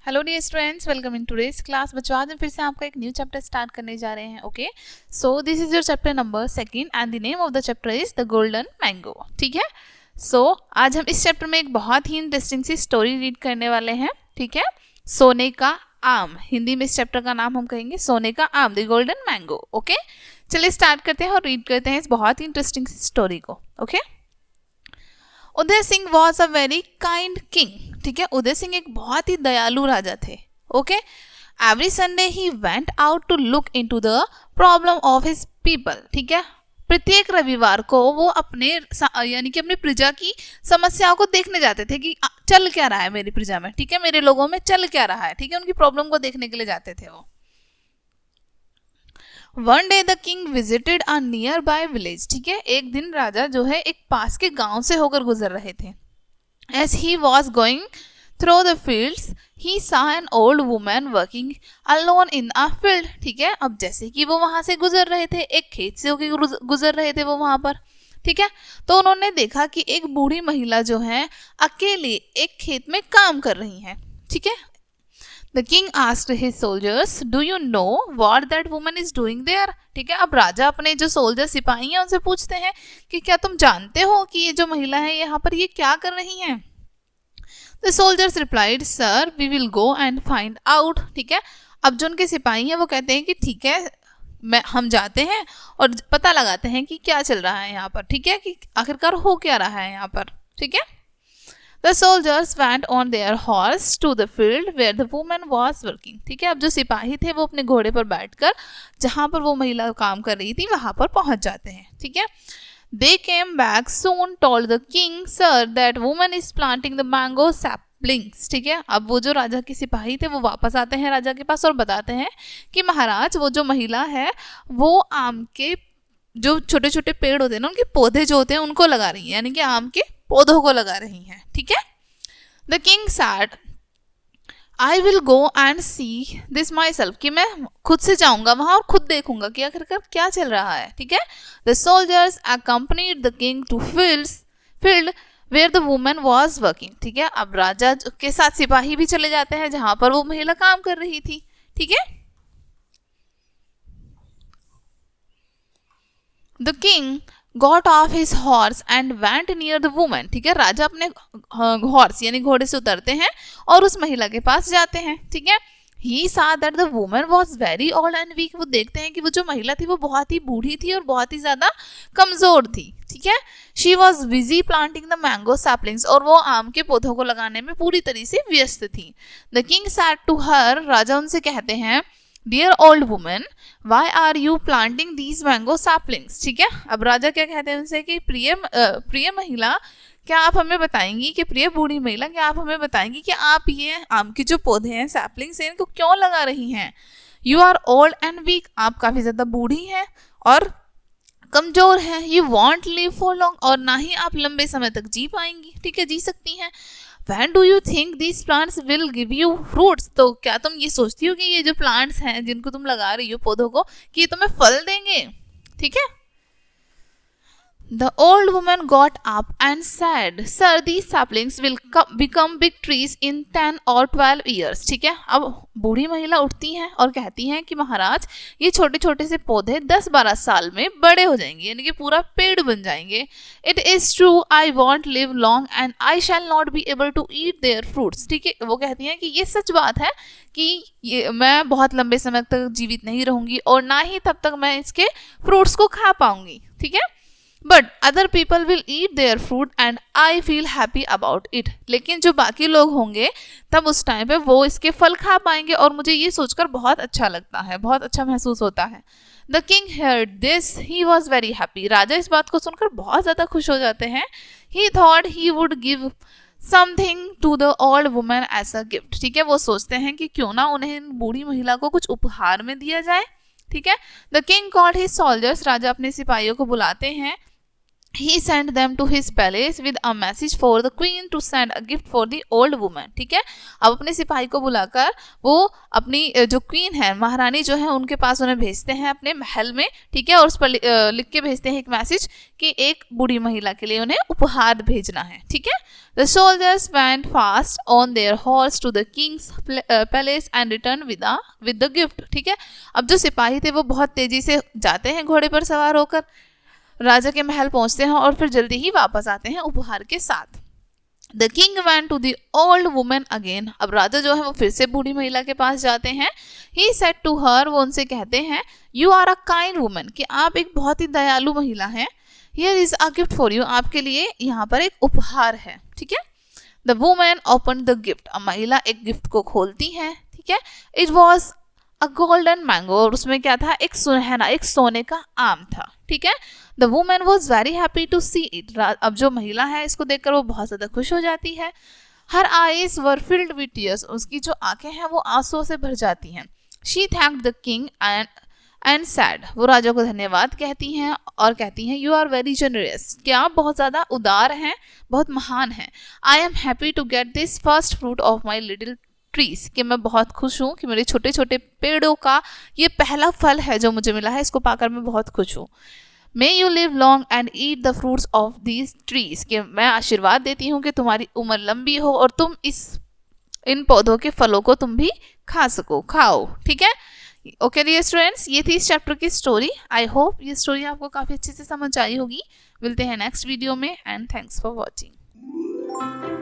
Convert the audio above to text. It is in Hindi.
Hello dear students, welcome in today's class. बच्चों, आज हम फिर से आपका एक न्यू चैप्टर स्टार्ट करने जा रहे हैं। Okay, so this is your chapter number 2 and the name of the chapter is the golden mango. ठीक है, सो आज हम इस चैप्टर में एक बहुत ही इंटरेस्टिंग सी स्टोरी रीड करने वाले हैं। ठीक है, सोने का आम, हिंदी में इस चैप्टर का नाम हम कहेंगे सोने का आम, द गोल्डन मैंगो। ओके, चलिए स्टार्ट करते हैं और रीड करते हैं इस बहुत ही इंटरेस्टिंग सी स्टोरी को। Okay, Uday Singh was a very kind king. ठीक है, उदय सिंह एक बहुत ही दयालु राजा थे। Okay, every Sunday he went out to look into the problem of his people. ठीक है, प्रत्येक रविवार को वो अपने यानी कि अपनी प्रजा की समस्याओं को देखने जाते थे कि चल क्या रहा है मेरी प्रजा में। ठीक है, मेरे लोगों में चल क्या रहा है। ठीक है, उनकी प्रॉब्लम को देखने के लिए जाते थे वो। One day the king visited a near by village. ठीक है, एक दिन राजा जो है एक पास के गांव से होकर गुजर रहे थे। As he was going through the fields he saw an old woman working alone in a field। ठीक है, अब जैसे कि वो वहां से गुजर रहे थे, एक खेत से होकर गुजर रहे थे वो वहां पर। ठीक है, तो उन्होंने देखा कि एक बूढ़ी महिला जो है अकेले एक खेत में काम कर रही है। ठीक है, The king asked his soldiers, "Do you know what that woman is doing there?" ठीक है, अब राजा अपने जो सोल्जर सिपाही हैं उनसे पूछते हैं कि क्या तुम जानते हो कि ये जो महिला है यहाँ पर ये क्या कर रही हैं? The soldiers replied, "Sir, we will go and find out." ठीक है, अब जो उनके सिपाही हैं वो कहते हैं कि ठीक है, हम जाते हैं और पता लगाते हैं कि क्या चल रहा है यहाँ पर। ठीक है, कि आखिरकार हो क्या रहा है यहाँ पर। ठीक है, The soldiers went on their horse to the field where the woman was working। ठीक है, अब जो सिपाही थे वो अपने घोड़े पर बैठकर जहां पर वो महिला काम कर रही थी वहां पर पहुंच जाते हैं। ठीक है, They came back soon, told the king, "Sir, that woman is planting the mango saplings." ठीक है, अब वो जो राजा के सिपाही थे वो वापस आते हैं राजा के पास और बताते हैं कि महाराज वो जो महिला है वो आम के जो छोटे छोटे पेड़ होते हैं ना, उनके पौधे जो होते हैं उनको लगा रही है, यानी कि आम के पौधों को लगा रही हैं। ठीक है, the king sad, I will go and see this my self, कि मैं खुद से जाऊंगा वहां और खुद देखूंगा कि आखिरकार क्या चल रहा है। ठीक है, the soldiers accompanied the king to field where the woman was working. ठीक है, अब राजा के साथ सिपाही भी चले जाते हैं जहां पर वो महिला काम कर रही थी। ठीक है, the king got off his horse and went near the woman. ठीक है, राजा अपने हॉर्स यानी घोड़े से उतरते हैं और उस महिला के पास जाते हैं। ठीक है, ही saw that the woman was very old and weak। वो देखते हैं कि वो जो महिला थी वो बहुत ही बूढ़ी थी और बहुत ही ज्यादा कमजोर थी। ठीक है, she was busy planting the mango saplings, और वो आम के पौधों को लगाने में पूरी तरह से व्यस्त थी। The king said to her, राजा उनसे कहते हैं, dear old woman, why are you planting these mango saplings. ठीक है, अब राजा क्या कहते हैं उनसे कि प्रिय महिला, क्या आप हमें बताएंगी कि प्रिय बूढ़ी महिला, क्या आप हमें बताएंगी कि आप ये आम के जो पौधे हैं सैपलिंग्स हैं इनको क्यों लगा रही हैं? You are old and weak, आप काफी ज्यादा बूढ़ी हैं और कमजोर हैं। You won't live for long, और ना ही आप लंबे समय तक जी पाएंगी। ठीक है, जी सकती हैं। When do you think these plants will give you fruits? तो क्या तुम ये सोचती हो कि ये जो प्लांट्स हैं जिनको तुम लगा रही हो पौधों को, कि ये तुम्हें फल देंगे? ठीक है, The old woman got up and said, "Sir, these saplings will become big trees in 10 or 12 years." ठीक है, अब बूढ़ी महिला उठती हैं और कहती हैं कि महाराज ये छोटे छोटे से पौधे 10-12 साल में बड़े हो जाएंगे, यानी कि पूरा पेड़ बन जाएंगे। It is true, I won't live long and I shall not be able to eat their fruits। ठीक है, वो कहती हैं कि ये सच बात है कि ये मैं बहुत लंबे समय तक जीवित नहीं रहूंगी और ना ही तब तक मैं इसके फ्रूट्स को खा पाऊंगी। ठीक है, but other people will eat there fruit and I feel happy about it. लेकिन जो बाकी लोग होंगे तब उस टाइम पे वो इसके फल खा पाएंगे और मुझे ये सोचकर बहुत अच्छा लगता है, बहुत अच्छा महसूस होता है। The king heard this, he was very happy। राजा इस बात को सुनकर बहुत ज्यादा खुश हो जाते हैं। He thought he would give something to the old woman as a gift। ठीक है, वो सोचते हैं कि क्यों ना उन्हें बूढ़ी महिला को कुछ उपहार में दिया जाए। ठीक है, the king called his soldiers, राजा अपने सिपाहियों को बुलाते हैं He sent them to his palace with a message for the queen to send a gift for the old woman. ठीक है, अब अपने सिपाही को बुलाकर वो अपनी जो क्वीन है, महारानी जो है, उनके पास उन्हें भेजते हैं अपने महल में, ठीक है, और उस पर लिख के भेजते हैं एक मैसेज कि एक बूढ़ी महिला के लिए उन्हें उपहार भेजना है, ठीक है. The soldiers went fast on their horse to the king's palace and returned with the gift. ठीक है, अब जो सिपाही थे वो बहुत तेजी से जाते हैं घोड़े पर सवार होकर, राजा के महल पहुंचते हैं और फिर जल्दी ही वापस आते हैं उपहार के साथ. The king went to the old woman again. अब राजा जो है वो फिर से बूढ़ी महिला के पास जाते हैं. He said to her, वो उनसे कहते हैं, You are a kind woman, कि आप एक बहुत ही दयालु महिला हैं. Here is a gift for you, आपके लिए यहाँ पर एक उपहार है, ठीक है. The woman opened the gift. अब महिला एक गिफ्ट को खोलती है, ठीक है. It was a golden mango, और उसमें क्या था, एक सुनहरा, एक सोने का आम था, ठीक है. The woman was very happy to see it. अब जो महिला है इसको देखकर वो बहुत ज़्यादा खुश हो जाती है. Her eyes were filled with tears. उसकी जो आंखें हैं वो आंसुओं से भर जाती हैं. She thanked the king and said, वो राजा को धन्यवाद कहती हैं और कहती हैं, You are very generous, कि आप बहुत ज़्यादा उदार हैं, बहुत महान हैं. I am happy to get this first fruit of my little trees, कि मैं बहुत खुश हूँ कि मेरे छोटे छोटे पेड़ों का ये पहला फल है जो मुझे मिला है, इसको पाकर मैं बहुत खुश हूँ. May you live long and eat the fruits of these trees, कि मैं आशीर्वाद देती हूँ कि तुम्हारी उम्र लंबी हो और तुम इन पौधों के फलों को तुम भी खाओ, ठीक है. ओके डियर स्टूडेंट्स, ये थी इस चैप्टर की स्टोरी. आई होप ये स्टोरी आपको काफ़ी अच्छे से समझ आई होगी. मिलते हैं नेक्स्ट वीडियो में, एंड थैंक्स फॉर वॉचिंग.